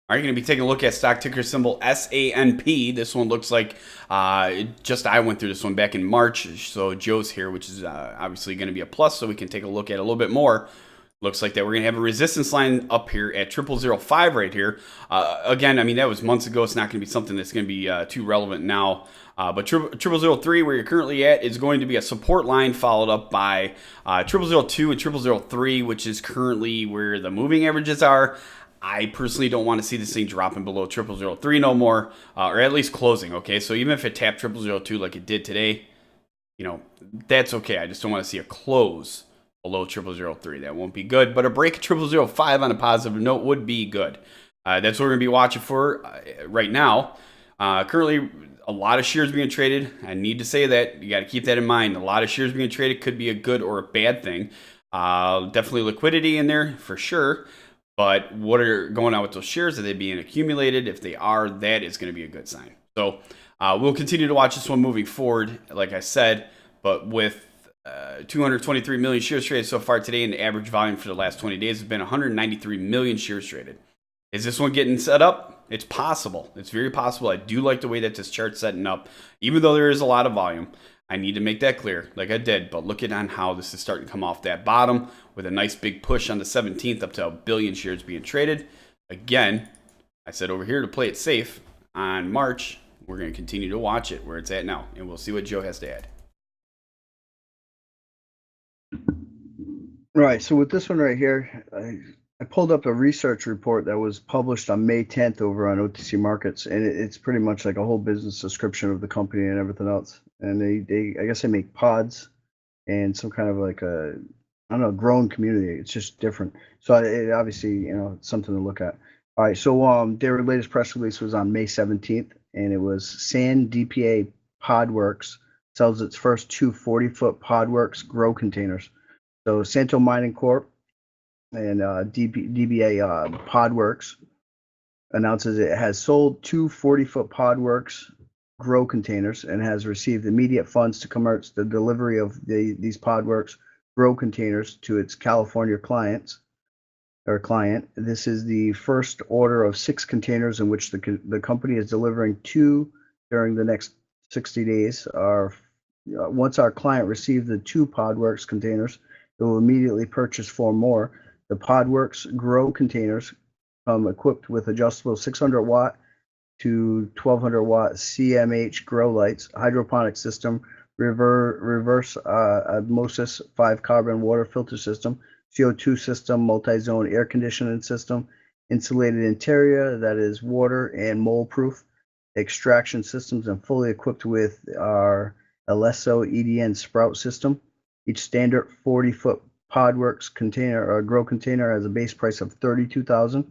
Are you going to be taking a look at stock ticker symbol SANP? This one looks like I went through this one back in March. So Joe's here, which is obviously going to be a plus. So we can take a look at a little bit more. Looks like that we're going to have a resistance line up here at 0005 right here. Again, I mean, that was months ago. It's not going to be something that's going to be too relevant now. But 0003, where you're currently at, is going to be a support line followed up by 0002 and 0003, which is currently where the moving averages are. I personally don't want to see this thing dropping below 0003 no more, or at least closing, okay? So even if it tapped 0002 like it did today, you know, that's okay. I just don't want to see a close below 0003. That won't be good, but a break at 0005 on a positive note would be good. That's what we're going to be watching for right now. Currently, a lot of shares being traded. I need to say that. You got to keep that in mind. A lot of shares being traded could be a good or a bad thing. Definitely liquidity in there for sure. But what are going on with those shares? Are they being accumulated? If they are, that is going to be a good sign. So we'll continue to watch this one moving forward, like I said. But with 223 million shares traded so far today, and the average volume for the last 20 days has been 193 million shares traded. Is this one getting set up? It's possible. It's very possible. I do like the way that this chart's setting up, even though there is a lot of volume. I need to make that clear, like I did, but look at on how this is starting to come off that bottom with a nice big push on the 17th up to 1 billion shares being traded. Again, I said over here to play it safe on March. We're going to continue to watch it where it's at now, and we'll see what Joe has to add. Right, so with this one right here, I pulled up a research report that was published on May 10th over on OTC Markets, and it's pretty much like a whole business description of the company and everything else. And they I guess they make pods and some kind of like a, I don't know, grown community. It's just different. So it obviously, you know, it's something to look at. All right, so their latest press release was on May 17th, and it was SANDPA Podworks sells its first two 40-foot Podworks grow containers. So Santo Mining Corp and DBA Podworks announces it has sold two 40-foot Podworks grow containers and has received immediate funds to commence the delivery of these Podworks grow containers to its California client. This is the first order of 6 containers in which the company is delivering 2 during the next 60 days. Once our client receives the 2 Podworks containers, it will immediately purchase 4 more. The Podworks grow containers come equipped with adjustable 600 watt to 1200 watt CMH grow lights, hydroponic system, reverse osmosis 5 carbon water filter system, CO2 system, multi-zone air conditioning system, insulated interior that is water and mold proof, extraction systems, and fully equipped with our Alesso EDN sprout system. Each standard 40-foot Podworks container or grow container has a base price of $32,000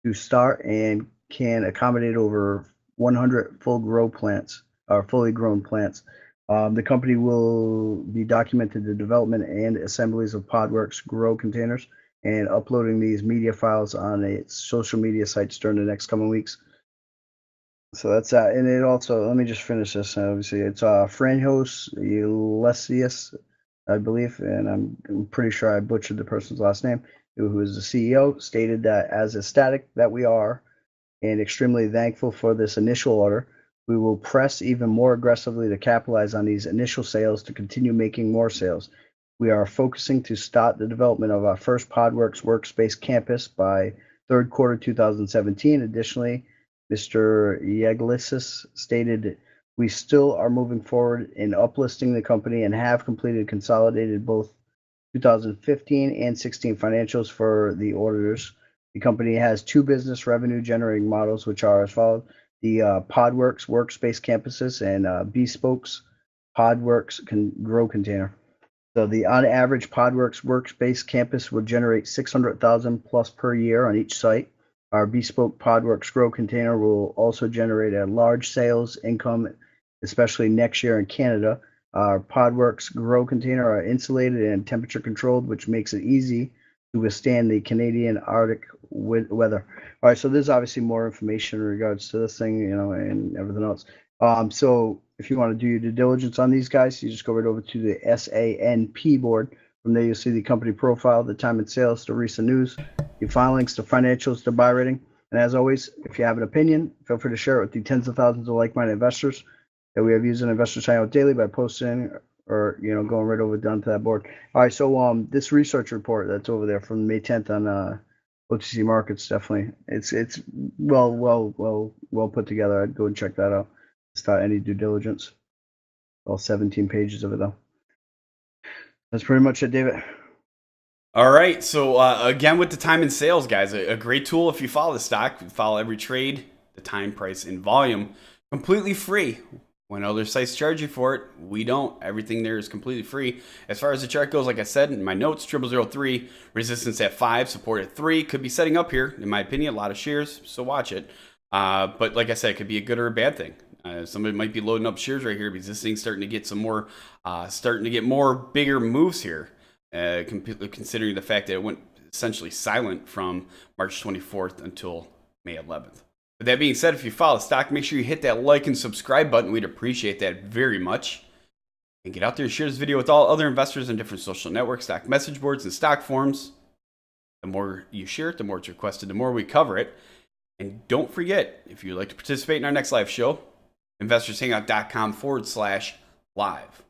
to start and can accommodate over 100 full grow plants or fully grown plants. The company will be documenting the development and assemblies of Podworks grow containers and uploading these media files on its social media sites during the next coming weeks. So that's that. And it also, let me just finish this. Obviously, it's Franjos Ulesius, I believe, and I'm pretty sure I butchered the person's last name, who is the CEO, stated that as ecstatic that we are and extremely thankful for this initial order, we will press even more aggressively to capitalize on these initial sales to continue making more sales. We are focusing to start the development of our first Podworks workspace campus by third quarter 2017. Additionally, Mr. Yeglisis stated, we still are moving forward in uplisting the company and have completed consolidated both 2015 and 16 financials for the auditors. The company has 2 business revenue generating models, which are as follows: the Podworks workspace campuses and Bespokes Podworks grow container. So the on average Podworks workspace campus would generate $600,000 plus per year on each site. Our bespoke Podworks grow container will also generate a large sales income, especially next year in Canada. Our Podworks grow container are insulated and temperature controlled, which makes it easy to withstand the Canadian Arctic weather. All right, so there's obviously more information in regards to this thing, you know, and everything else. So if you want to do your due diligence on these guys, you just go right over to the SANP board. From there, you'll see the company profile, the time and sales, the recent news, the filings, the financials, the buy rating, And as always, if you have an opinion, feel free to share it with the tens of thousands of like-minded investors that we have used in Investor Sign Out Daily by posting or going right over down to that board. All right, so this research report that's over there from May 10th on OTC markets, definitely it's well put together. I'd go and check that out without any due diligence. All 17 pages of it though. That's pretty much it, David. All right, so again with the time and sales, guys, a great tool if you follow the stock, follow every trade, the time, price, and volume, completely free. When other sites charge you for it, we don't. Everything there is completely free. As far as the chart goes, like I said in my notes, 0003, resistance at 5, support at 3. Could be setting up here, in my opinion, a lot of shares, so watch it. But like I said, it could be a good or a bad thing. Somebody might be loading up shares right here because this thing's starting to get some more, bigger moves here, considering the fact that it went essentially silent from March 24th until May 11th. With that being said, if you follow the stock, make sure you hit that like and subscribe button. We'd appreciate that very much. And get out there and share this video with all other investors on different social networks, stock message boards, and stock forums. The more you share it, the more it's requested, the more we cover it. And don't forget, if you'd like to participate in our next live show, investorshangout.com/live.